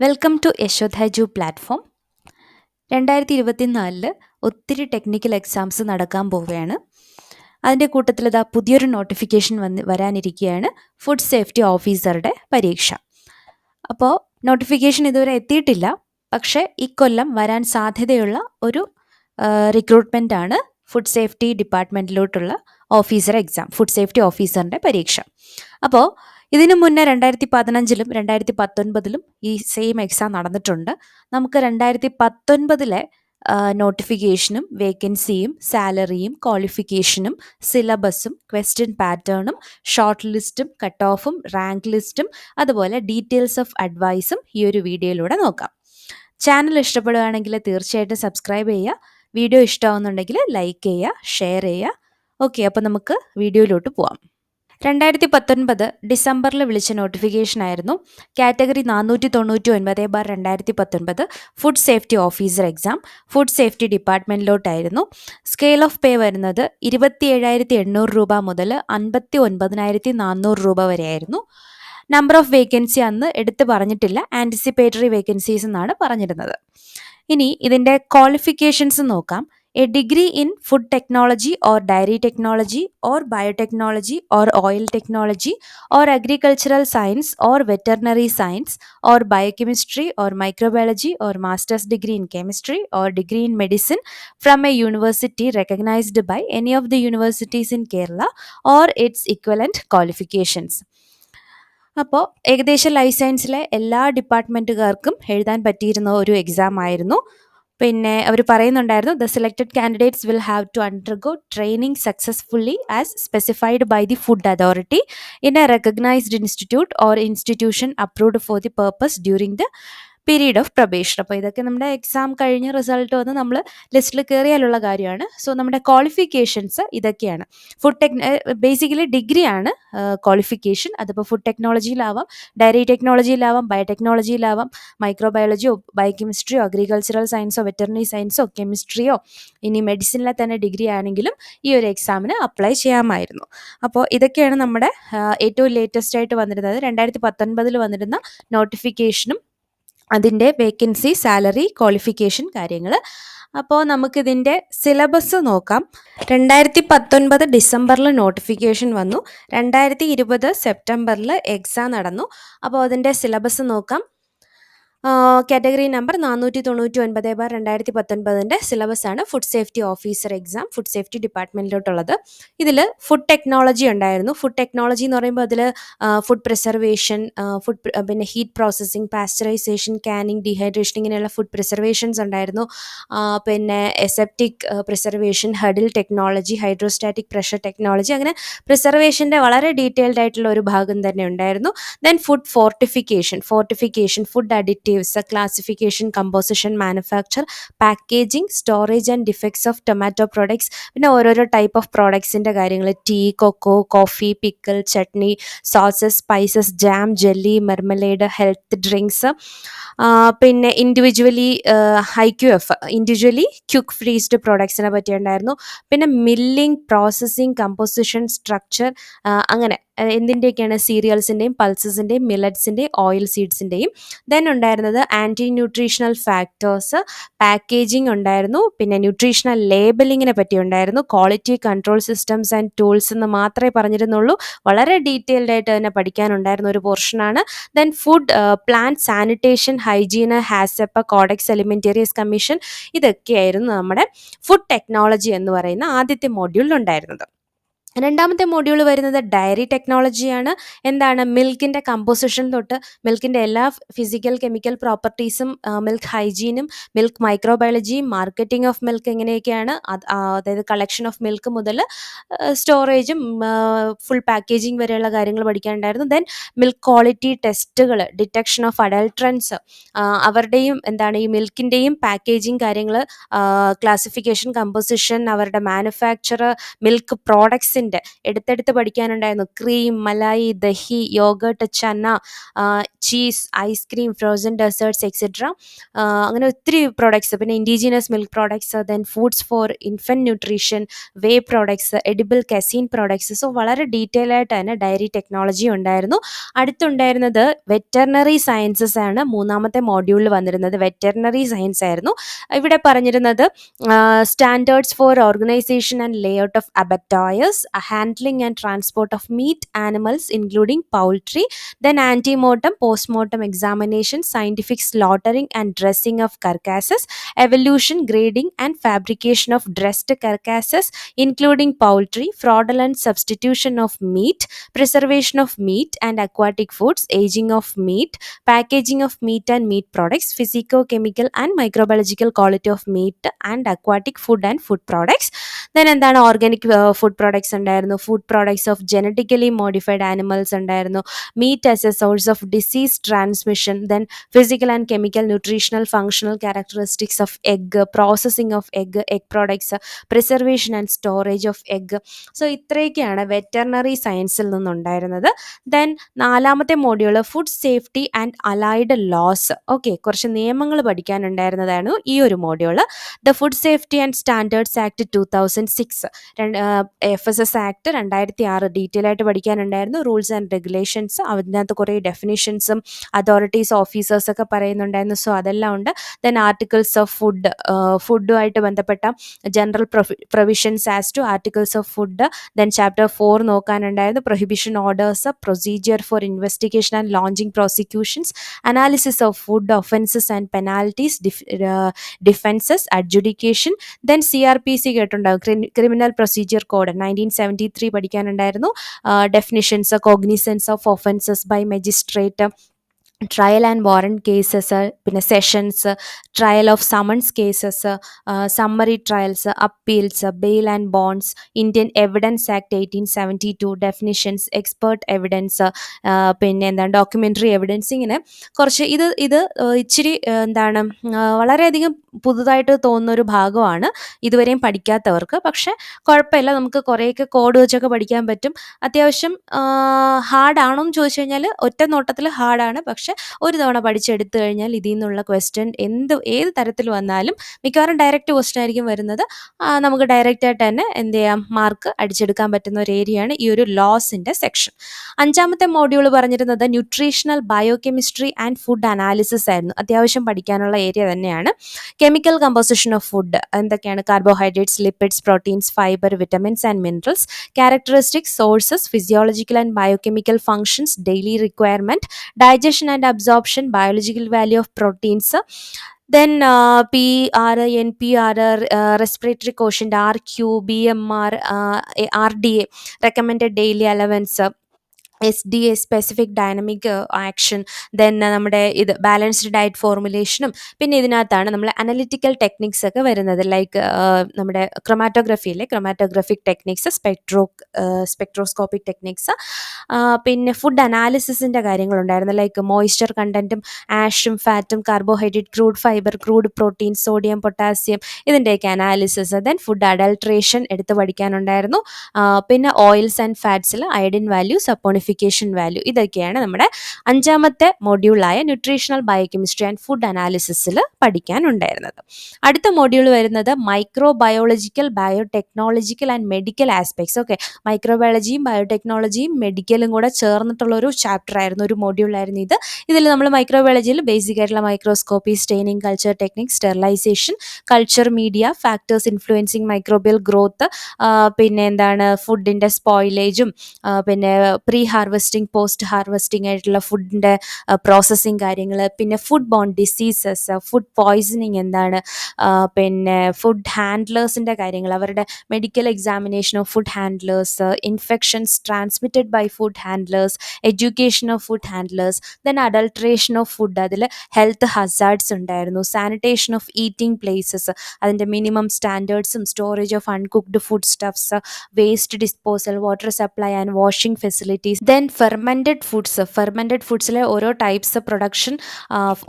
Welcome to യശോധൈജു platform. 2024 ഒത്തിരി technical exams നടക്കാൻ പോവുകയാണ്. അതിൻ്റെ കൂട്ടത്തിൽ ഇതാ പുതിയൊരു നോട്ടിഫിക്കേഷൻ വരാനിരിക്കുകയാണ്, ഫുഡ് സേഫ്റ്റി ഓഫീസറുടെ പരീക്ഷ. അപ്പോൾ നോട്ടിഫിക്കേഷൻ ഇതുവരെ എത്തിയിട്ടില്ല, പക്ഷേ ഇക്കൊല്ലം വരാൻ സാധ്യതയുള്ള ഒരു റിക്രൂട്ട്മെൻ്റ് ആണ് ഫുഡ് സേഫ്റ്റി ഡിപ്പാർട്ട്മെൻറ്റിലോട്ടുള്ള ഓഫീസർ എക്സാം, ഫുഡ് സേഫ്റ്റി ഓഫീസറിൻ്റെ പരീക്ഷ. അപ്പോൾ ഇതിനു മുന്നേ 2015-ലും 2019-ലും ഈ സെയിം എക്സാം നടന്നിട്ടുണ്ട്. നമുക്ക് 2019-ലെ നോട്ടിഫിക്കേഷനും വേക്കൻസിയും സാലറിയും ക്വാളിഫിക്കേഷനും സിലബസും ക്വസ്റ്റ്യൻ പാറ്റേണും ഷോർട്ട് ലിസ്റ്റും കട്ട് ഓഫും റാങ്ക് ലിസ്റ്റും അതുപോലെ ഡീറ്റെയിൽസ് ഓഫ് അഡ്വൈസും ഈ ഒരു വീഡിയോയിലൂടെ നോക്കാം. ചാനൽ ഇഷ്ടപ്പെടുകയാണെങ്കിൽ തീർച്ചയായിട്ടും സബ്സ്ക്രൈബ് ചെയ്യുക. വീഡിയോ ഇഷ്ടമാവുന്നുണ്ടെങ്കിൽ ലൈക്ക് ചെയ്യുക, ഷെയർ ചെയ്യുക. ഓക്കെ, അപ്പോൾ നമുക്ക് വീഡിയോയിലോട്ട് പോവാം. 2019 ഡിസംബറിൽ വിളിച്ച നോട്ടിഫിക്കേഷൻ ആയിരുന്നു category 499/2019 food safety officer exam, food safety ഡിപ്പാർട്ട്മെൻറ്റിലോട്ടായിരുന്നു. സ്കെയിൽ ഓഫ് പേ വരുന്നത് 27,800 രൂപ മുതൽ 59,400 രൂപ വരെയായിരുന്നു. നമ്പർ ഓഫ് വേക്കൻസി അന്ന് എടുത്ത് പറഞ്ഞിട്ടില്ല, ആൻറ്റിസിപ്പേറ്ററി വേക്കൻസീസ് എന്നാണ് പറഞ്ഞിരുന്നത്. ഇനി ഇതിൻ്റെ ക്വാളിഫിക്കേഷൻസ് നോക്കാം. A degree in food technology or dairy technology or biotechnology or oil technology or agricultural science or veterinary science or biochemistry or microbiology or master's degree in chemistry or degree in medicine from a university recognized by any of the universities in Kerala or its equivalent qualifications. അപ്പോൾ ഏകദേശം life സയൻസിലെ എല്ലാ ഡിപ്പാർട്ട്മെൻറ്റുകാർക്കും എഴുതാൻ പറ്റിയിരുന്ന ഒരു exam ആയിരുന്നു. പിന്നെ അവർ പറയുന്നുണ്ടായിരുന്നു, the selected candidates will have to undergo training successfully as specified by the food authority in a recognised institute or institution approved for the purpose during the period of probation. അപ്പോൾ ഇതൊക്കെ നമ്മുടെ exam കഴിഞ്ഞ് result വന്ന് നമ്മൾ ലിസ്റ്റിൽ കയറിയാലുള്ള കാര്യമാണ്. So നമ്മുടെ qualifications ഇതൊക്കെയാണ്. ബേസിക്കലി ഡിഗ്രിയാണ് ക്വാളിഫിക്കേഷൻ. അതിപ്പോൾ ഫുഡ് ടെക്നോളജിയിലാവാം, ഡയറി ടെക്നോളജിയിലാവാം, ബയോടെക്നോളജിയിലാവാം, മൈക്രോബയോളജിയോ ബയോകെമിസ്ട്രിയോ അഗ്രികൾച്ചറൽ സയൻസോ വെറ്ററിനറി സയൻസോ കെമിസ്ട്രിയോ ഇനി മെഡിസിനിലെ തന്നെ ഡിഗ്രി ആണെങ്കിലും ഈ ഒരു എക്സാമിന് അപ്ലൈ ചെയ്യാമായിരുന്നു. അപ്പോൾ ഇതൊക്കെയാണ് നമ്മുടെ ഏറ്റവും ലേറ്റസ്റ്റ് ആയിട്ട് വന്നിരുന്നത് 2019 വന്നിരുന്ന നോട്ടിഫിക്കേഷനും അതിൻ്റെ വേക്കൻസി, സാലറി, ക്വാളിഫിക്കേഷൻ കാര്യങ്ങൾ. അപ്പോൾ നമുക്കിതിൻ്റെ സിലബസ് നോക്കാം. 2019 ഡിസംബറിൽ നോട്ടിഫിക്കേഷൻ വന്നു, 2020 സെപ്റ്റംബറിൽ എക്സാം നടന്നു. അപ്പോൾ അതിൻ്റെ സിലബസ് നോക്കാം. കാറ്റഗറി നമ്പർ 499/2019 സിലബസാണ് food safety officer exam, food safety ഡിപ്പാർട്ട്മെൻറ്റിലോട്ടുള്ളത്. ഇതിൽ ഫുഡ് ടെക്നോളജി ഉണ്ടായിരുന്നു. ഫുഡ് ടെക്നോളജി എന്ന് പറയുമ്പോൾ അതിൽ ഫുഡ് പ്രിസർവേഷൻ, പിന്നെ heat processing, pasteurisation, canning, dehydration, ഇങ്ങനെയുള്ള ഫുഡ് പ്രിസർവേഷൻസ് ഉണ്ടായിരുന്നു. പിന്നെ aseptic preservation, hurdle technology, hydrostatic pressure technology, അങ്ങനെ പ്രിസർവേഷൻ്റെ വളരെ ഡീറ്റെയിൽഡ് ആയിട്ടുള്ള ഒരു ഭാഗം തന്നെ ഉണ്ടായിരുന്നു. Then food fortification, food additives, classification, composition, manufacture, packaging, storage and defects of tomato products, പിന്നെ ഓരോരോ ടൈപ്പ് ഓഫ് പ്രോഡക്ട്സിൻ്റെ കാര്യങ്ങൾ, tea, cocoa, coffee, pickle, chutney, sauces, spices, jam, jelly, marmalade, health drinks, പിന്നെ ഇൻഡിവിജ്വലി ക്യുക്ക് ഫ്രീസ്ഡ് പ്രോഡക്ട്സിനെ പറ്റിയുണ്ടായിരുന്നു. പിന്നെ milling, processing, composition, structure, അങ്ങനെ എന്തിൻ്റെയൊക്കെയാണ്, സീരിയൽസിൻ്റെയും പൾസസിൻ്റെയും മില്ലറ്റ്സിൻ്റെയും ഓയിൽ സീഡ്സിൻ്റെയും. ദെൻ ഉണ്ടായിരുന്നത് ആൻറ്റി ന്യൂട്രീഷണൽ ഫാക്ടേഴ്സ്, പാക്കേജിംഗ് ഉണ്ടായിരുന്നു, പിന്നെ ന്യൂട്രീഷണൽ ലേബലിങ്ങിനെ പറ്റി ഉണ്ടായിരുന്നു, quality control systems and tools എന്ന് മാത്രമേ പറഞ്ഞിരുന്നുള്ളൂ. വളരെ ഡീറ്റെയിൽഡ് ആയിട്ട് തന്നെ പഠിക്കാനുണ്ടായിരുന്ന ഒരു പോർഷനാണ്. ദെൻ ഫുഡ് പ്ലാന്റ് സാനിറ്റേഷൻ, ഹൈജീന്, ഹാസപ്പ, കോഡെക്സ് എലിമെൻറ്റേറിയസ് കമ്മീഷൻ, ഇതൊക്കെയായിരുന്നു നമ്മുടെ ഫുഡ് ടെക്നോളജി എന്ന് പറയുന്ന ആദ്യത്തെ മോഡ്യൂളിലുണ്ടായിരുന്നത്. രണ്ടാമത്തെ മോഡ്യൂൾ വരുന്നത് ഡയറി ടെക്നോളജിയാണ്. എന്താണ്, മിൽക്കിൻ്റെ കമ്പോസിഷൻ തൊട്ട് മിൽക്കിൻ്റെ എല്ലാ ഫിസിക്കൽ കെമിക്കൽ പ്രോപ്പർട്ടീസും, മിൽക്ക് ഹൈജീനും, മിൽക്ക് മൈക്രോബയോളജിയും, മാർക്കറ്റിംഗ് ഓഫ് മിൽക്ക് എങ്ങനെയൊക്കെയാണ്, അതായത് കളക്ഷൻ ഓഫ് മിൽക്ക് മുതൽ സ്റ്റോറേജും ഫുൾ പാക്കേജിങ് വരെയുള്ള കാര്യങ്ങൾ പഠിക്കാനുണ്ടായിരുന്നു. ദെൻ മിൽക്ക് ക്വാളിറ്റി ടെസ്റ്റുകൾ, ഡിറ്റക്ഷൻ ഓഫ് അഡൾട്രൻസ്, അവരുടെയും എന്താണ് ഈ മിൽക്കിൻ്റെയും പാക്കേജിങ് കാര്യങ്ങൾ, ക്ലാസിഫിക്കേഷൻ, കമ്പോസിഷൻ, അവരുടെ മാനുഫാക്ചർ, മിൽക്ക് പ്രോഡക്ട്സിൻ്റെ പ്രോഡക്ട്സിൻ്റെ എടുത്തെടുത്ത് പഠിക്കാനുണ്ടായിരുന്നു. Cream, malai, dahi, yogurt, chana, cheese, ice cream, frozen desserts etcetera. അങ്ങനെ ഒത്തിരി പ്രോഡക്ട്സ്, പിന്നെ indigenous milk products, then foods for infant nutrition, whey products, edible casein products. So വളരെ ഡീറ്റെയിൽ ആയിട്ട് തന്നെ ഡയറി ടെക്നോളജി ഉണ്ടായിരുന്നു. അടുത്തുണ്ടായിരുന്നത് വെറ്ററിനറി സയൻസസ് ആണ്. മൂന്നാമത്തെ മോഡ്യൂളിൽ വന്നിരുന്നത് വെറ്ററിനറി സയൻസ് ആയിരുന്നു. ഇവിടെ പറഞ്ഞിരുന്നത് standards for organisation and layout of abattoirs, handling and transport of meat animals including poultry, then antemortem, postmortem examination, scientific slaughtering and dressing of carcasses, evolution, grading and fabrication of dressed carcasses including poultry, fraudulent substitution of meat, preservation of meat and aquatic foods, aging of meat, packaging of meat and meat products, physico-chemical and microbiological quality of meat and aquatic food and food products. Then എന്താണ് organic food products ഉണ്ടായിരുന്നു, food products of genetically modified animals ഉണ്ടായിരുന്നു, meat as a source of disease transmission, then physical and chemical nutritional functional characteristics of egg, processing of egg products, preservation and storage of egg. So ഇത്രയൊക്കെയാണ് veterinary സയൻസിൽ നിന്നുണ്ടായിരുന്നത്. Then നാലാമത്തെ module food safety and allied laws. Okay, കുറച്ച് നിയമങ്ങൾ പഠിക്കാനുണ്ടായിരുന്നതാണ് ഈ ഒരു module. The food safety and standards act 2006, FSS act 2006 detail ആയിട്ട് പഠിക്കാനുണ്ടായിരുന്നു. റൂൾസ് ആൻഡ് റെഗുലേഷൻസ്, അതിനകത്ത് കുറേ ഡെഫിനിഷൻസും അതോറിറ്റീസ് ഓഫീസേഴ്സ് ഒക്കെ പറയുന്നുണ്ടായിരുന്നു. സോ അതെല്ലാം ഉണ്ട്. ദെൻ ആർട്ടിക്കിൾസ് ഓഫ് ഫുഡുമായിട്ട് ബന്ധപ്പെട്ട general provisions as to articles of food. Then chapter 4 നോക്കാനുണ്ടായിരുന്നു. Prohibition orders, procedure for investigation and launching prosecutions, analysis of food offences and penalties, defences, adjudication. Then CRPC കേട്ടുണ്ടാകും, criminal procedure code 1973 പഠിക്കാനുണ്ടായിരുന്നു. Definitions, cognizance of offences by magistrate, trial and warrant cases, പിന്നെ sessions, trial of summons cases, summary trials, appeals, bail and bonds, Indian evidence act 1872, definitions, expert evidence, പിന്നെ എന്താണ് documentary evidence. ഇങ്ങനെ കുറച്ച് ഇത് ഇച്ചിരി എന്താണ് വളരെയധികം പുതുതായിട്ട് തോന്നുന്നൊരു ഭാഗമാണ് ഇതുവരെയും പഠിക്കാത്തവർക്ക്. പക്ഷേ കുഴപ്പമില്ല, നമുക്ക് കുറേയൊക്കെ കോഡ് വെച്ചൊക്കെ പഠിക്കാൻ പറ്റും. അത്യാവശ്യം ഹാർഡാണോ എന്ന് ചോദിച്ചു കഴിഞ്ഞാൽ ഒറ്റ നോട്ടത്തിൽ ഹാർഡാണ്. പക്ഷേ ഒരു തവണ പഠിച്ചെടുത്തു കഴിഞ്ഞാൽ ഇതിൽ നിന്നുള്ള ക്വസ്റ്റ്യൻ ഏത് തരത്തിൽ വന്നാലും മിക്കവാറും ഡയറക്റ്റ് ക്വസ്റ്റ്യൻ ആയിരിക്കും വരുന്നത്. നമുക്ക് ഡയറക്റ്റായിട്ട് തന്നെ എന്ത് ചെയ്യാം, മാർക്ക് അടിച്ചെടുക്കാൻ പറ്റുന്ന ഒരു ഏരിയയാണ് ഈ ഒരു ലോസിൻ്റെ സെക്ഷൻ. അഞ്ചാമത്തെ മോഡ്യൂൾ പറഞ്ഞിരുന്നത് nutritional biochemistry and food analysis ആയിരുന്നു. അത്യാവശ്യം പഠിക്കാനുള്ള ഏരിയ തന്നെയാണ്. കെമിക്കൽ കമ്പോസിഷൻ ഓഫ് ഫുഡ് എന്തൊക്കെയാണ്, carbohydrates, lipids, proteins, fibre, vitamins and minerals, characteristics, sources, physiological and biochemical functions, daily requirement, digestion and absorption, biological value of proteins, then PR, NPR, respiratory quotient, RQ, BMR, RDA, recommended daily allowance, SDA, specific dynamic action, then നമ്മുടെ balanced diet ഫോർമുലേഷനും. പിന്നെ ഇതിനകത്താണ് നമ്മൾ analytical techniques ഒക്കെ വരുന്നത്. Like നമ്മുടെ chromatographic techniques, spectroscopic techniques. പിന്നെ food അനാലിസിസിൻ്റെ കാര്യങ്ങളുണ്ടായിരുന്നു. ലൈക്ക് മോയ്സ്ചർ കണ്ടൻറ്റും ആഷും ഫാറ്റും, carbohydrate, crude fibre, crude protein, sodium, potassium, ഇതിൻ്റെയൊക്കെ അനാലിസിസ്. ദെൻ ഫുഡ് അഡൾട്രേഷൻ എടുത്ത് പഠിക്കാനുണ്ടായിരുന്നു. പിന്നെ ഓയിൽസ് ആൻഡ് ഫാറ്റ്സിൽ അയഡിൻ വാല്യൂ, സപ്പോണിഫിക്കേഷൻ വാല്യൂ, ഇതൊക്കെയാണ് നമ്മുടെ അഞ്ചാമത്തെ മൊഡ്യൂളായ ന്യൂട്രീഷണൽ ബയോകെമിസ്ട്രി ആൻഡ് ഫുഡ് അനാലിസിസിൽ പഠിക്കാനുണ്ടായിരുന്നത്. അടുത്ത മൊഡ്യൂൾ വരുന്നത് microbiological, biotechnological and medical aspects. Okay, മൈക്രോബയോളജിയും ബയോടെക്നോളജിയും മെഡിക്കലും കൂടെ ചേർന്നിട്ടുള്ളൊരു ചാപ്റ്റർ ആയിരുന്നു, ഒരു മൊഡ്യൂളായിരുന്നു ഇത്. ഇതിൽ നമ്മൾ മൈക്രോബയോളജിയിൽ ബേസിക് ആയിട്ടുള്ള microscopy, staining, culture techniques, sterilisation, culture media, factors influencing microbial growth, പിന്നെ എന്താണ് ഫുഡിൻ്റെ സ്പോയിലേജും, പിന്നെ പ്രീ ഹാർവെസ്റ്റിംഗ്, പോസ്റ്റ് ഹാർവെസ്റ്റിംഗ് ആയിട്ടുള്ള ഫുഡിൻ്റെ പ്രോസസ്സിങ് കാര്യങ്ങൾ, പിന്നെ food borne diseases, food poisoning എന്താണ്, പിന്നെ ഫുഡ് ഹാൻഡ്ലേഴ്സിൻ്റെ കാര്യങ്ങൾ, അവരുടെ medical examination of food handlers, infections transmitted by food handlers, education of food handlers, then adulteration of food, അതിൽ ഹെൽത്ത് ഹസാർഡ്സ് ഉണ്ടായിരുന്നു, സാനിറ്റേഷൻ ഓഫ് ഈറ്റിംഗ് പ്ലേസസ്, അതിൻ്റെ മിനിമം സ്റ്റാൻഡേർഡ്സും, storage of uncooked food stuffs, waste disposal, water supply and washing facilities, then fermented ഫുഡ്സിലെ ഓരോ types production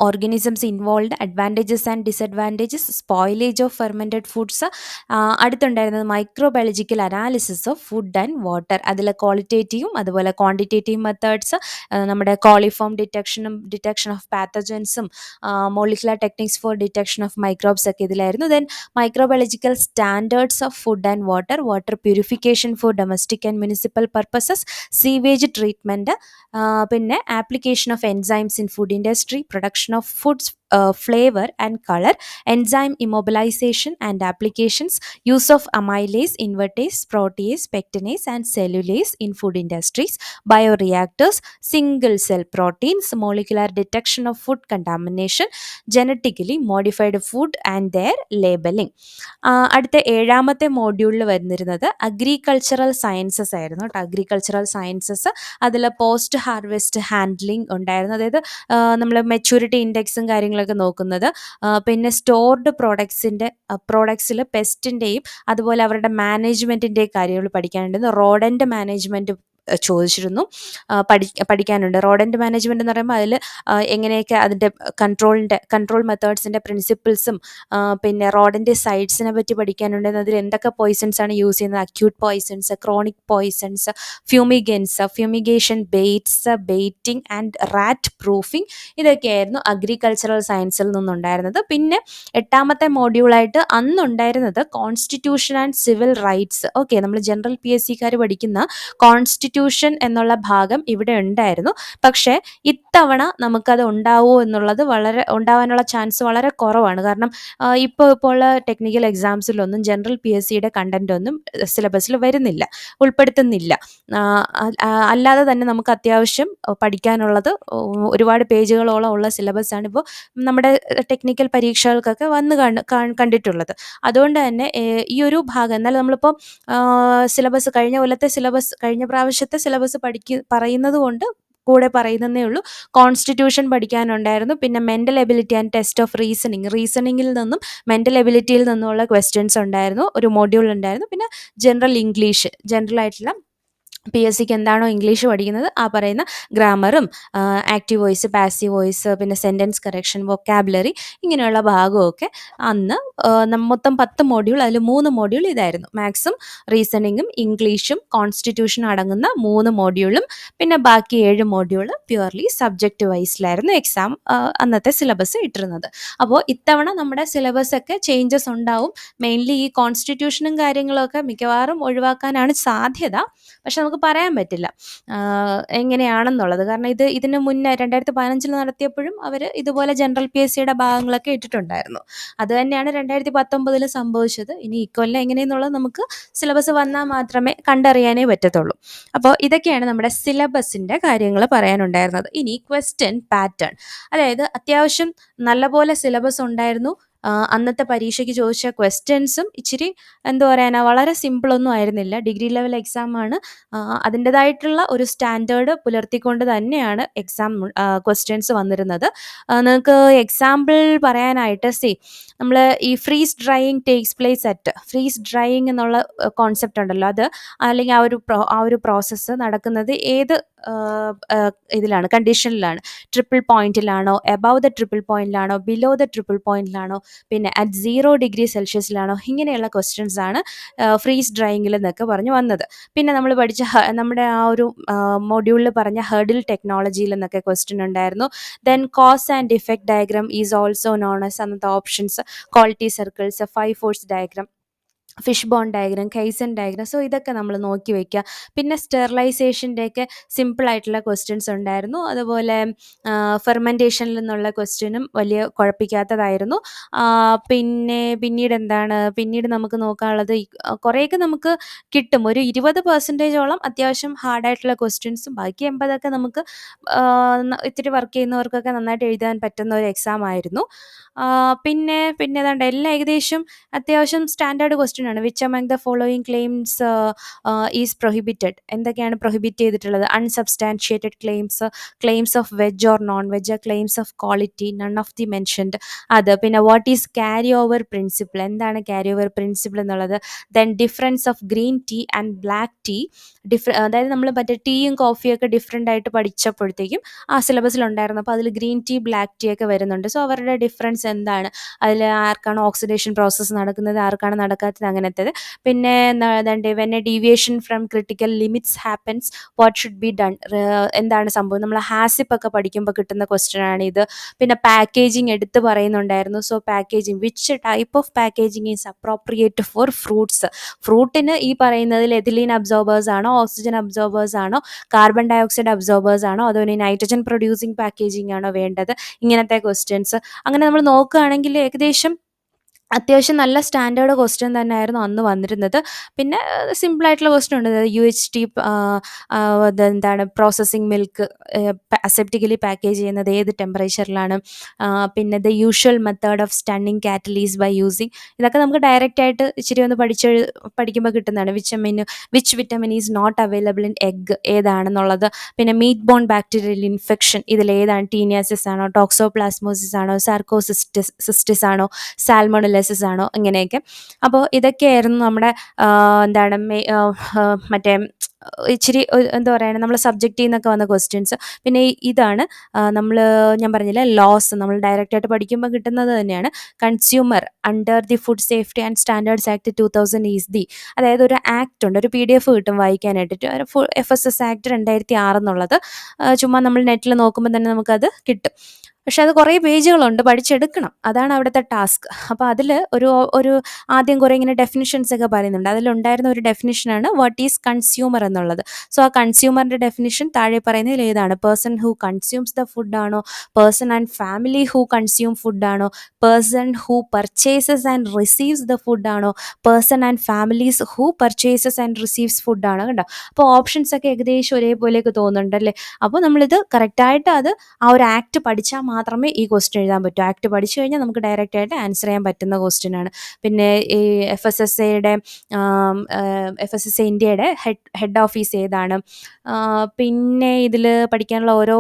organisms involve, advantages and disadvantages, spoilage of fermented foods. അടുത്തുണ്ടായിരുന്നത് microbiological analysis of food and water. അതിൽ ക്വാളിറ്റേറ്റീവും അതുപോലെ quantitative methods, നമ്മുടെ coliform detection of പാത്തജൻസും molecular techniques for detection of microbes ഒക്കെ ഇതിലായിരുന്നു. Then microbiological standards of food and water purification for domestic and municipal purposes, sewage treatment, പിന്നെ application of enzymes in food industry, production of foods flavour and colour, enzyme immobilisation and applications, use of amylase, invertase, protease, pectinase and cellulase in food industries, bioreactors, single cell proteins, molecular detection of food contamination, genetically modified food and their labeling. അടുത്ത 7ാമത്തെ മോഡ്യൂളിൽ വരുന്നിരുന്നത് agricultural sciences ആയിരുന്നു കേട്ടോ. Agricultural sciences അതിൽ post harvest handling ഉണ്ടായിരുന്നു. അതായത് നമ്മൾ maturity ഇൻഡെക്സും കാര്യങ്ങളൊക്കെ നോക്കുന്നത്, പിന്നെ സ്റ്റോർഡ് പ്രോഡക്ട്സിൽ പെസ്റ്റിൻ്റെയും അതുപോലെ അവരുടെ മാനേജ്മെൻറ്റിൻ്റെയും കാര്യങ്ങൾ പഠിക്കാനുണ്ട്. റോഡൻ്റ് മാനേജ്മെൻറ്റ് ചോദിച്ചിരുന്നു, പഠിക്കാനുണ്ട്. റോഡൻ്റ് മാനേജ്മെൻറ്റ് എന്ന് പറയുമ്പോൾ അതിൽ എങ്ങനെയൊക്കെ അതിൻ്റെ കൺട്രോൾ മെത്തേഡ്സിൻ്റെ പ്രിൻസിപ്പിൾസും പിന്നെ റോഡൻ്റെ സൈഡ്സിനെ പറ്റി പഠിക്കാനുണ്ട്. അതിൽ എന്തൊക്കെ പോയിസൺസ് ആണ് യൂസ് ചെയ്യുന്നത്, acute poisons, chronic poisons, fumigation, baiting and rat proofing, ഇതൊക്കെയായിരുന്നു അഗ്രികൾച്ചറൽ സയൻസിൽ നിന്നുണ്ടായിരുന്നത്. പിന്നെ 8ാമത്തെ മോഡ്യൂളായിട്ട് അന്നുണ്ടായിരുന്നത് constitution and civil rights. Okay, നമ്മൾ ജനറൽ PSCക്കാർ പഠിക്കുന്ന കോൺസ്റ്റിറ്റ്യൂഷൻ എന്നുള്ള ഭാഗം ഇവിടെ ഉണ്ടായിരുന്നു. പക്ഷേ ഇത്തവണ നമുക്കത് ഉണ്ടാവുമോ എന്നുള്ളത് ഉണ്ടാവാനുള്ള ചാൻസ് വളരെ കുറവാണ്. കാരണം ഇപ്പോൾ ടെക്നിക്കൽ എക്സാംസിലൊന്നും ജനറൽ PSCയുടെ കണ്ടന്റ് ഒന്നും സിലബസിൽ വരുന്നില്ല, ഉൾപ്പെടുത്തുന്നില്ല. അല്ലാതെ തന്നെ നമുക്ക് അത്യാവശ്യം പഠിക്കാനുള്ളത് ഒരുപാട് പേജുകളോളം ഉള്ള സിലബസാണ് ഇപ്പോൾ നമ്മുടെ ടെക്നിക്കൽ പരീക്ഷകൾക്കൊക്കെ വന്ന് കണ്ടിട്ടുള്ളത്. അതുകൊണ്ട് തന്നെ ഈ ഒരു ഭാഗം, എന്നാൽ നമ്മളിപ്പോൾ കഴിഞ്ഞ പ്രാവശ്യത്തെ സിലബസ് പറയുന്നത് കൊണ്ട് കൂടെ പറയുന്നതേ ഉള്ളൂ. കോൺസ്റ്റിറ്റ്യൂഷൻ പഠിക്കാനുണ്ടായിരുന്നു. പിന്നെ mental ability and test of റീസണിങ്ങിൽ നിന്നും മെൻ്റൽ എബിലിറ്റിയിൽ നിന്നുമുള്ള ക്വസ്റ്റ്യൻസ് ഉണ്ടായിരുന്നു, ഒരു മോഡ്യൂൾ ഉണ്ടായിരുന്നു. പിന്നെ ജനറൽ ആയിട്ടുള്ള PSCക്ക് എന്താണോ ഇംഗ്ലീഷ് പഠിക്കുന്നത് ആ പറയുന്ന ഗ്രാമറും ആക്റ്റീവ് വോയിസ്, പാസീവ് വോയിസ്, പിന്നെ സെൻറ്റൻസ് കറക്ഷൻ, വൊക്കാബുലറി, ഇങ്ങനെയുള്ള ഭാഗമൊക്കെ അന്ന് മൊത്തം 10 മോഡ്യൂൾ, അതിൽ 3 മോഡ്യൂൾ ഇതായിരുന്നു. മാത്സും റീസണിങ്ങും ഇംഗ്ലീഷും കോൺസ്റ്റിറ്റ്യൂഷൻ അടങ്ങുന്ന 3 മോഡ്യൂളും പിന്നെ ബാക്കി 7 മോഡ്യൂൾ പ്യുവർലി സബ്ജക്റ്റ് വൈസിലായിരുന്നു എക്സാം അന്നത്തെ സിലബസ് ഇട്ടിരുന്നത്. അപ്പോൾ ഇത്തവണ നമ്മുടെ സിലബസ് ഒക്കെ ചേഞ്ചസ് ഉണ്ടാവും. മെയിൻലി ഈ കോൺസ്റ്റിറ്റ്യൂഷനും കാര്യങ്ങളൊക്കെ മിക്കവാറും ഒഴിവാക്കാനാണ് സാധ്യത. പക്ഷെ നമുക്ക് പറയാൻ പറ്റില്ല എങ്ങനെയാണെന്നുള്ളത്. കാരണം ഇതിന് മുന്നേ 2015 നടത്തിയപ്പോഴും അവർ ഇതുപോലെ ജനറൽ PSCയുടെ ഭാഗങ്ങളൊക്കെ ഇട്ടിട്ടുണ്ടായിരുന്നു. അത് തന്നെയാണ് 2019 സംഭവിച്ചത്. ഇനി ഇക്കൊല്ലം എങ്ങനെയെന്നുള്ളത് നമുക്ക് സിലബസ് വന്നാൽ മാത്രമേ കണ്ടറിയാനേ പറ്റത്തുള്ളൂ. അപ്പോൾ ഇതൊക്കെയാണ് നമ്മുടെ സിലബസിൻ്റെ കാര്യങ്ങൾ പറയാനുണ്ടായിരുന്നത്. ഇനി ക്വസ്റ്റ്യൻ പാറ്റേൺ, അതായത് അത്യാവശ്യം നല്ലപോലെ സിലബസ് ഉണ്ടായിരുന്നു. അന്നത്തെ പരീക്ഷയ്ക്ക് ചോദിച്ച ക്വസ്റ്റ്യൻസും ഇച്ചിരി എന്താ പറയാനാ, വളരെ സിമ്പിളൊന്നും ആയിരുന്നില്ല. ഡിഗ്രി ലെവൽ എക്സാമാണ്, അതിൻ്റെതായിട്ടുള്ള ഒരു സ്റ്റാൻഡേർഡ് പുലർത്തിക്കൊണ്ട് തന്നെയാണ് എക്സാം ക്വസ്റ്റ്യൻസ് വന്നിരുന്നത്. നിങ്ങൾക്ക് എക്സാമ്പിൾ പറയാനായിട്ട് നമ്മൾ ഈ ഫ്രീസ് ഡ്രൈയിങ് എന്നുള്ള കോൺസെപ്റ്റ് ഉണ്ടല്ലോ, അത് അല്ലെങ്കിൽ ആ ഒരു പ്രോസസ്സ് നടക്കുന്നത് ഏത് ഇതിലാണ്, കണ്ടീഷനിലാണ്? ട്രിപ്പിൾ പോയിന്റിലാണോ, എബവ് ദ ട്രിപ്പിൾ പോയിന്റിലാണോ, ബിലോ ദ ട്രിപ്പിൾ പോയിന്റിലാണോ, പിന്നെ അറ്റ് 0 ഡിഗ്രി സെൽഷ്യസിലാണോ, ഇങ്ങനെയുള്ള ക്വസ്റ്റ്യൻസ് ആണ് ഫ്രീസ് ഡ്രൈയിങ്ങിൽ എന്നൊക്കെ പറഞ്ഞു വന്നത്. പിന്നെ നമ്മൾ പഠിച്ച നമ്മുടെ ആ ഒരു മൊഡ്യൂളിൽ പറഞ്ഞ ഹർഡിൽ ടെക്നോളജിയിൽ എന്നൊക്കെ ക്വസ്റ്റ്യൻ ഉണ്ടായിരുന്നു. Then cause and effect diagram is also known as അന്നത്തെ options, quality circles, 5 force diagram, fish bone diagram, kaizen diagram. So ഇതൊക്കെ നമ്മൾ നോക്കി വയ്ക്കുക. പിന്നെ സ്റ്റെറിലൈസേഷൻ്റെയൊക്കെ സിമ്പിളായിട്ടുള്ള ക്വസ്റ്റ്യൻസ് ഉണ്ടായിരുന്നു. അതുപോലെ ഫെർമെൻറ്റേഷനിൽ നിന്നുള്ള ക്വസ്റ്റ്യനും വലിയ കുഴപ്പിക്കാത്തതായിരുന്നു. പിന്നീട് നമുക്ക് നോക്കാനുള്ളത് കുറേയൊക്കെ നമുക്ക് കിട്ടും. ഒരു 20% അത്യാവശ്യം ഹാർഡായിട്ടുള്ള ക്വസ്റ്റ്യൻസും ബാക്കി 80% നമുക്ക് ഇത്തിരി വർക്ക് ചെയ്യുന്നവർക്കൊക്കെ നന്നായിട്ട് എഴുതാൻ പറ്റുന്ന ഒരു എക്സാം ആയിരുന്നു. പിന്നെ ഏതാണ്ട് എല്ലാം ഏകദേശം അത്യാവശ്യം സ്റ്റാൻഡേർഡ് ക്വസ്റ്റ്യൻസ് ക്വസ്റ്റ്യൻ ആണ്. Which among the following claims is prohibited? എന്തൊക്കെയാണ് പ്രൊഹിബിറ്റ് ചെയ്തിട്ടുള്ളത്? Unsubstantiated claims, claims of veg or non veg, claims of quality, none of the mentioned. അത് പിന്നെ what is carry over principle? എന്താണ് carry over principle എന്നുള്ളത്? Then difference of green tea and black tea. അതായത് നമ്മൾ മറ്റേ ടീയും കോഫിയും ഒക്കെ different ആയിട്ട് പഠിച്ചപ്പോഴത്തേക്കും ആ സിലബസിലുണ്ടായിരുന്നു. അപ്പോൾ അതിൽ ഗ്രീൻ ടീ ബ്ലാക്ക് ടീ ഒക്കെ വരുന്നുണ്ട്. സോ അവരുടെ ഡിഫറൻസ് എന്താണ്, അതിൽ ആർക്കാണ് ഓക്സിഡേഷൻ പ്രോസസ്സ് നടക്കുന്നത്, ആർക്കാണ് നടക്കാത്തത്, അങ്ങനത്തേത്. പിന്നെ when A deviation from critical limits happens what should be done? എന്താണ് സംഭവം? നമ്മൾ ഹാസിപ്പ് ഒക്കെ പഠിക്കുമ്പോൾ കിട്ടുന്ന ക്വസ്റ്റ്യൻ ആണ് ഇത്. പിന്നെ പാക്കേജിങ് എടുത്ത് പറയുന്നുണ്ടായിരുന്നു. So packaging, which type of packaging is appropriate for fruits? ഫ്രൂട്ടിന് ഈ പറയുന്നതിൽ എഥിലീൻ അബ്സോർബേഴ്സ് ആണോ, ഓക്സിജൻ അബ്സോർബേഴ്സ് ആണോ, കാർബൺ ഡയോക്സൈഡ് അബ്സോർബേഴ്സ് ആണോ, അതോ ഇനി നൈട്രജൻ പ്രൊഡ്യൂസിങ് പാക്കേജിങ് ആണോ വേണ്ടത്? ഇങ്ങനത്തെ ക്വസ്റ്റ്യൻസ്. അങ്ങനെ നമ്മൾ നോക്കുകയാണെങ്കിൽ ഏകദേശം അത്യാവശ്യം നല്ല സ്റ്റാൻഡേർഡ് ക്വസ്റ്റ്യൻ തന്നെയായിരുന്നു അന്ന് വന്നിരുന്നത്. പിന്നെ സിമ്പിളായിട്ടുള്ള ക്വസ്റ്റ്യൻ ഉണ്ട്. UHT എന്താണ് പ്രോസസ്സിങ് മിൽക്ക് അസെപ്റ്റിക്കലി പാക്കേജ് ചെയ്യുന്നത് ഏത് ടെമ്പറേച്ചറിലാണ്? പിന്നെ the usual method of stunning cattle is by using. ഇതൊക്കെ നമുക്ക് ഡയറക്റ്റ് ആയിട്ട് ഇച്ചിരി ഒന്ന് പഠിക്കുമ്പോൾ കിട്ടുന്നതാണ്. Which vitamin is not available in egg ഏതാണെന്നുള്ളത്. പിന്നെ മീറ്റ് ബോൺ ബാക്ടീരിയൽ ഇൻഫെക്ഷൻ ഇതിലേതാണ്? ടീനിയാസിസ് ആണോ, ടോക്സോപ്ലാസ്മോസിസ് ആണോ, സാർക്കോസിസ്റ്റിസ് ആണോ, സാൽമോണലെസിസ് ആണോ, ഇങ്ങനെയൊക്കെ. അപ്പോൾ ഇതൊക്കെയായിരുന്നു നമ്മുടെ എന്താണ് മറ്റേ ഇച്ചിരി എന്താ പറയുക, നമ്മൾ സബ്ജക്റ്റിൽ നിന്നൊക്കെ വന്ന ക്വസ്റ്റ്യൻസ്. പിന്നെ ഇതാണ് ഞാൻ പറഞ്ഞില്ലേ ലോസ്, നമ്മൾ ഡയറക്റ്റ് ആയിട്ട് പഠിക്കുമ്പോൾ കിട്ടുന്നത് തന്നെയാണ്. Consumer under the food safety and standards act 2000 is the, അതായത് ഒരു ആക്ട് ഉണ്ട്, ഒരു PDF കിട്ടും വായിക്കാനായിട്ട്, FSS ആക്ട് 2006 എന്നുള്ളത്. ചുമ്മാ നമ്മൾ നെറ്റിൽ നോക്കുമ്പോൾ തന്നെ നമുക്കത് കിട്ടും. പക്ഷെ അത് കുറേ പേജുകളുണ്ട്, പഠിച്ചെടുക്കണം, അതാണ് അവിടുത്തെ ടാസ്ക്. അപ്പോൾ അതിൽ ഒരു ആദ്യം കുറേ ഇങ്ങനെ ഡെഫിനിഷൻസ് ഒക്കെ പറയുന്നുണ്ട്. അതിലുണ്ടായിരുന്ന ഒരു ഡെഫിനിഷനാണ് വാട്ട് ഈസ് കൺസ്യൂമർ എന്നുള്ളത്. സോ ആ കൺസ്യൂമറിൻ്റെ ഡെഫിനിഷൻ താഴെ പറയുന്നതിൽ ഏതാണ്? Person who consumes the food ആണോ, person and family who consume food ആണോ, person who purchases and receives the food ആണോ, person and families who purchases and receives food ആണോ? കണ്ടോ? അപ്പോൾ ഓപ്ഷൻസ് ഒക്കെ ഏകദേശം ഒരേപോലെയൊക്കെ തോന്നുന്നുണ്ടല്ലേ? അപ്പോൾ നമ്മളിത് കറക്റ്റായിട്ട് ആ ഒരു ആക്ട് പഠിച്ചാൽ മാത്രമേ ഈ ക്വസ്റ്റ്യൻ എഴുതാൻ പറ്റൂ. ആക്ട് പഠിച്ചു കഴിഞ്ഞാൽ നമുക്ക് ഡയറക്റ്റ് ആയിട്ട് ആൻസർ ചെയ്യാൻ പറ്റുന്ന ക്വസ്റ്റ്യൻ ആണ്. പിന്നെ ഈ FSSAയുടെ ഇന്ത്യയുടെ ഹെഡ് ഓഫീസ് ഏതാണ്? പിന്നെ ഇതിൽ പഠിക്കാനുള്ള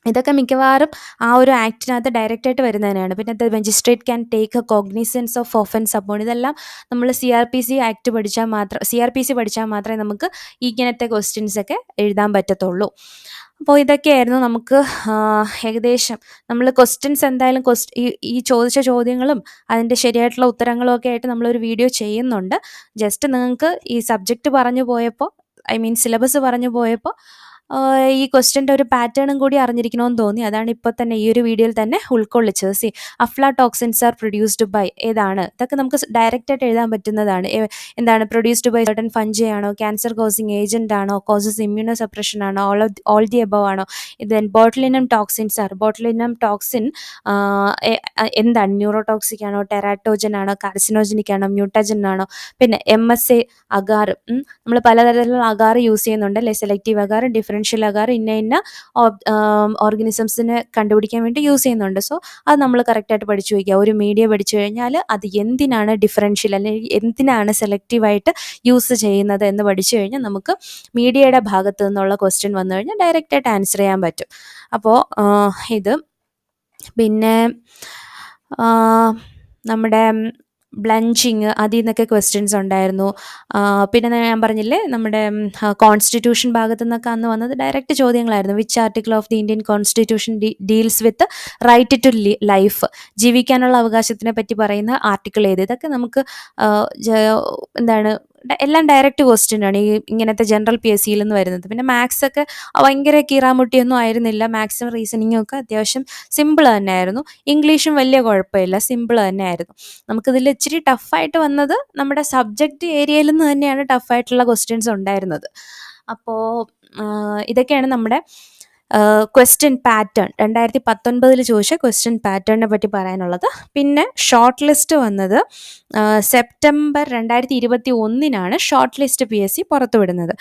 ഇതൊക്കെ മിക്കവാറും ആ ഒരു ആക്ടിനകത്ത് ഡയറക്റ്റായിട്ട് വരുന്നതിനാണ്. പിന്നെ the magistrate can take A cognizance of offence upon. ഇതെല്ലാം നമ്മൾ CRPC പഠിച്ചാൽ മാത്രമേ നമുക്ക് ഇങ്ങനത്തെ ക്വസ്റ്റ്യൻസ് ഒക്കെ എഴുതാൻ പറ്റത്തുള്ളൂ. അപ്പോൾ ഇതൊക്കെയായിരുന്നു നമുക്ക് ഏകദേശം നമ്മൾ ക്വസ്റ്റ്യൻസ് എന്തായാലും ഈ ചോദിച്ച ചോദ്യങ്ങളും അതിൻ്റെ ശരിയായിട്ടുള്ള ഉത്തരങ്ങളും ഒക്കെ ആയിട്ട് നമ്മളൊരു വീഡിയോ ചെയ്യുന്നുണ്ട്. ജസ്റ്റ് നിങ്ങൾക്ക് ഈ സബ്ജക്റ്റ് പറഞ്ഞു പോയപ്പോൾ, സിലബസ് പറഞ്ഞു പോയപ്പോൾ ഈ ക്വസ്റ്റ്യൻ്റെ ഒരു പാറ്റേണും കൂടി അറിഞ്ഞിരിക്കണമെന്ന് തോന്നി. അതാണ് ഇപ്പോൾ തന്നെ ഈ ഒരു വീഡിയോയിൽ തന്നെ ഉൾക്കൊള്ളിച്ചത്. അഫ്ലാടോക്സിൻസ് ആർ പ്രൊഡ്യൂസ്ഡ് ബൈ ഏതാണ്? ഇതൊക്കെ നമുക്ക് ഡയറക്റ്റായിട്ട് എഴുതാൻ പറ്റുന്നതാണ്. എന്താണ് പ്രൊഡ്യൂസ്ഡ് ബൈ സർട്ടൻ ഫഞ്ചി ആണോ, ക്യാൻസർ കോസിങ് ഏജന്റ് ആണോ, കോസസ് ഇമ്മ്യൂണോ സപ്രഷൻ ആണോ, ഓൾ ദി എബവ് ആണോ? ബോട്ടുലിനം ടോക്സിൻ എന്താണ്? ന്യൂറോടോക്സിക് ആണോ, ടെറാറ്റോജൻ ആണോ, കാർസിനോജനിക് ആണോ, മ്യൂട്ടാജൻ ആണോ? പിന്നെ MSA അഗാർ, നമ്മൾ പലതരത്തിലുള്ള അഗാർ യൂസ് ചെയ്യുന്നുണ്ട് അല്ലേ? സെലക്റ്റീവ് അഗാർ, ഡിഫറൻഷ്യൽ അഗാർ, ഇന്ന ഓർഗാനിസംസിനെ കണ്ടുപിടിക്കാൻ വേണ്ടി യൂസ് ചെയ്യുന്നുണ്ട്. സോ അത് നമ്മൾ കറക്റ്റായിട്ട് പഠിച്ചു വയ്ക്കുക. ഒരു മീഡിയ പഠിച്ചു കഴിഞ്ഞാൽ അത് എന്തിനാണ് ഡിഫറൻഷ്യൽ അല്ലെങ്കിൽ എന്തിനാണ് സെലക്റ്റീവായിട്ട് യൂസ് ചെയ്യുന്നത് എന്ന് പഠിച്ചു കഴിഞ്ഞാൽ നമുക്ക് മീഡിയയുടെ ഭാഗത്തു നിന്നുള്ള ക്വസ്റ്റ്യൻ വന്നു കഴിഞ്ഞാൽ ഡയറക്റ്റായിട്ട് ആൻസർ ചെയ്യാൻ പറ്റും. അപ്പോൾ ഇത് പിന്നെ നമ്മുടെ ബ്ലഞ്ചിങ് അതിൽ നിന്നൊക്കെ ക്വസ്റ്റ്യൻസ് ഉണ്ടായിരുന്നു. പിന്നെ ഞാൻ പറഞ്ഞില്ലേ നമ്മുടെ കോൺസ്റ്റിറ്റ്യൂഷൻ ഭാഗത്തു നിന്നൊക്കെ അന്ന് വന്നത് ഡയറക്റ്റ് ചോദ്യങ്ങളായിരുന്നു. Which article of the Indian constitution deals with right to life? ജീവിക്കാനുള്ള അവകാശത്തിനെ പറ്റി പറയുന്ന ആർട്ടിക്കിൾ ഏത്? ഇതൊക്കെ നമുക്ക് എന്താണ് എല്ലാം ഡയറക്റ്റ് ക്വസ്റ്റ്യൻ ആണ് ഈ ഇങ്ങനത്തെ ജനറൽ PSCയിൽ നിന്ന് വരുന്നത്. പിന്നെ മാത്സ് ഒക്കെ ഭയങ്കര കീറാമുട്ടിയൊന്നും ആയിരുന്നില്ല. മാത്സും റീസണിങ്ങും ഒക്കെ അത്യാവശ്യം സിമ്പിൾ തന്നെയായിരുന്നു. ഇംഗ്ലീഷും വലിയ കുഴപ്പമില്ല, സിമ്പിൾ തന്നെയായിരുന്നു. നമുക്കിതിൽ ഇച്ചിരി ടഫായിട്ട് വന്നത് നമ്മുടെ സബ്ജക്റ്റ് ഏരിയയിൽ നിന്ന് തന്നെയാണ് ടഫായിട്ടുള്ള ക്വസ്റ്റ്യൻസ് ഉണ്ടായിരുന്നത്. അപ്പോൾ ഇതൊക്കെയാണ് നമ്മുടെ ക്വസ്റ്റ്യൻ പാറ്റേൺ 2019 ചോദിച്ച ക്വസ്റ്റ്യൻ പാറ്റേണിനെ പറ്റി പറയാനുള്ളത്. പിന്നെ ഷോർട്ട് ലിസ്റ്റ് വന്നത് സെപ്റ്റംബർ 2021 ഷോർട്ട് ലിസ്റ്റ് PSC പുറത്തുവിടുന്നത്.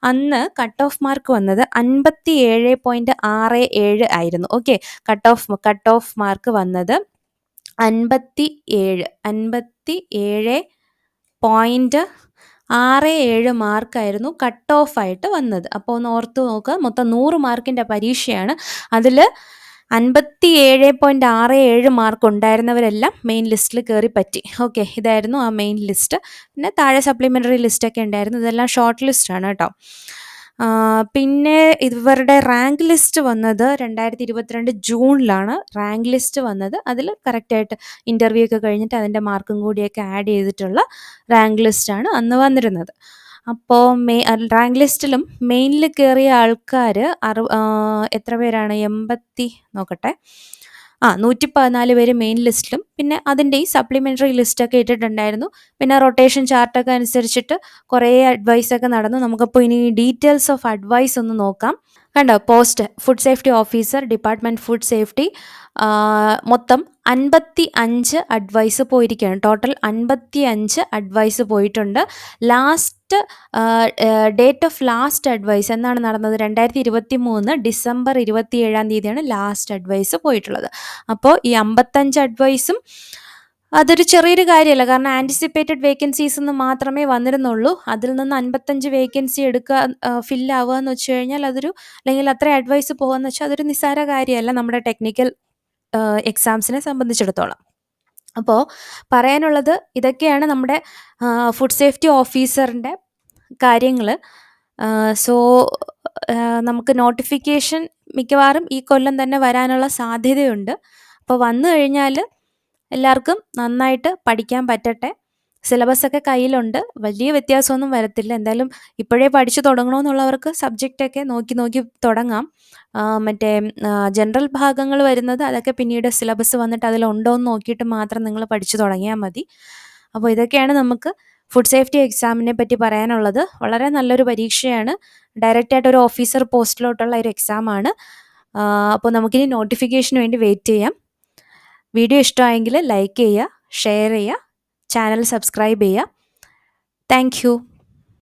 അന്ന് കട്ട് ഓഫ് മാർക്ക് വന്നത് 57.67 ആയിരുന്നു. ഓക്കെ, കട്ട് ഓഫ് മാർക്ക് വന്നത് 57 .67 മാർക്കായിരുന്നു കട്ട് ഓഫ് ആയിട്ട് വന്നത്. അപ്പോൾ ഒന്ന് ഓർത്ത് നോക്കുക, മൊത്തം 100 മാർക്കിൻ്റെ പരീക്ഷയാണ്. അതിൽ 57.67 മാർക്ക് ഉണ്ടായിരുന്നവരെല്ലാം മെയിൻ ലിസ്റ്റിൽ കയറി പറ്റി. ഓക്കെ, ഇതായിരുന്നു ആ മെയിൻ ലിസ്റ്റ്. പിന്നെ താഴെ സപ്ലിമെൻ്ററി ലിസ്റ്റൊക്കെ ഉണ്ടായിരുന്നു. ഇതെല്ലാം ഷോർട്ട് ലിസ്റ്റാണ് കേട്ടോ. പിന്നെ ഇവരുടെ റാങ്ക് ലിസ്റ്റ് വന്നത് 2022 ജൂണിലാണ് റാങ്ക് ലിസ്റ്റ് വന്നത്. അതിൽ കറക്റ്റായിട്ട് ഇൻ്റർവ്യൂ ഒക്കെ കഴിഞ്ഞിട്ട് അതിൻ്റെ മാർക്കും കൂടിയൊക്കെ ആഡ് ചെയ്തിട്ടുള്ള റാങ്ക് ലിസ്റ്റാണ് അന്ന് വന്നിരുന്നത്. അപ്പോൾ റാങ്ക് ലിസ്റ്റിലും മെയിനിൽ കയറിയ ആൾക്കാർ എത്ര പേരാണ്? 114 പേര് മെയിൻ ലിസ്റ്റിലും, പിന്നെ അതിൻ്റെ ഈ സപ്ലിമെൻ്ററി ലിസ്റ്റൊക്കെ ഇട്ടിട്ടുണ്ടായിരുന്നു. പിന്നെ റൊട്ടേഷൻ ചാർട്ടൊക്കെ അനുസരിച്ചിട്ട് കുറേ അഡ്വൈസൊക്കെ നടന്നു. നമുക്കപ്പോൾ ഇനി ഡീറ്റെയിൽസ് ഓഫ് അഡ്വൈസ് ഒന്ന് നോക്കാം. കണ്ടോ, post food safety officer, department food safety, മൊത്തം 55 അഡ്വൈസ് പോയിരിക്കുകയാണ്. ടോട്ടൽ 55 അഡ്വൈസ് പോയിട്ടുണ്ട്. Last date of last advice എന്നാണ് നടന്നത്? 2023 ഡിസംബർ 27-ാം തീയതിയാണ് ലാസ്റ്റ് അഡ്വൈസ് പോയിട്ടുള്ളത്. അപ്പോൾ ഈ 55 അഡ്വൈസും അതൊരു ചെറിയൊരു കാര്യമല്ല, കാരണം ആൻറ്റിസിപ്പേറ്റഡ് വേക്കൻസീസ് എന്ന് മാത്രമേ വന്നിരുന്നുള്ളൂ. അതിൽ നിന്ന് 55 വേക്കൻസി എടുക്കുക, ഫില്ലാവുക എന്ന് വെച്ച് കഴിഞ്ഞാൽ അല്ലെങ്കിൽ അത്ര അഡ്വൈസ് പോകുകയെന്ന് വെച്ചാൽ അതൊരു നിസ്സാര കാര്യമല്ല നമ്മുടെ ടെക്നിക്കൽ എക്സാംസിനെ സംബന്ധിച്ചിടത്തോളം. അപ്പോൾ പറയാനുള്ളത് ഇതൊക്കെയാണ് നമ്മുടെ ഫുഡ് സേഫ്റ്റി ഓഫീസറിൻ്റെ കാര്യങ്ങൾ. സോ നമുക്ക് നോട്ടിഫിക്കേഷൻ മിക്കവാറും ഈ കൊല്ലം തന്നെ വരാനുള്ള സാധ്യതയുണ്ട്. അപ്പോൾ വന്നു കഴിഞ്ഞാൽ എല്ലാവർക്കും നന്നായിട്ട് പഠിക്കാൻ പറ്റട്ടെ. സിലബസൊക്കെ കയ്യിലുണ്ട്, വലിയ വ്യത്യാസമൊന്നും വരത്തില്ല. എന്തായാലും ഇപ്പോഴേ പഠിച്ചു തുടങ്ങണമെന്നുള്ളവർക്ക് സബ്ജക്റ്റൊക്കെ നോക്കി തുടങ്ങാം. മറ്റേ ജനറൽ ഭാഗങ്ങൾ വരുന്നത് അതൊക്കെ പിന്നീട് സിലബസ് വന്നിട്ട് അതിലുണ്ടോ എന്ന് നോക്കിയിട്ട് മാത്രം നിങ്ങൾ പഠിച്ചു തുടങ്ങിയാൽ മതി. അപ്പോൾ ഇതൊക്കെയാണ് നമുക്ക് ഫുഡ് സേഫ്റ്റി എക്സാമിനെ പറ്റി പറയാനുള്ളത്. വളരെ നല്ലൊരു പരീക്ഷയാണ്. ഡയറക്റ്റായിട്ട് ഒരു ഓഫീസർ പോസ്റ്റിലോട്ടുള്ള ഒരു എക്സാമാണ്. അപ്പോൾ നമുക്കിനി നോട്ടിഫിക്കേഷന് വേണ്ടി വെയിറ്റ് ചെയ്യാം. വീഡിയോ ഇഷ്ടമായെങ്കിൽ ലൈക്ക് ചെയ്യുക, ഷെയർ ചെയ്യുക, ചാനൽ സബ്സ്ക്രൈബ് ചെയ്യുക. Thank you.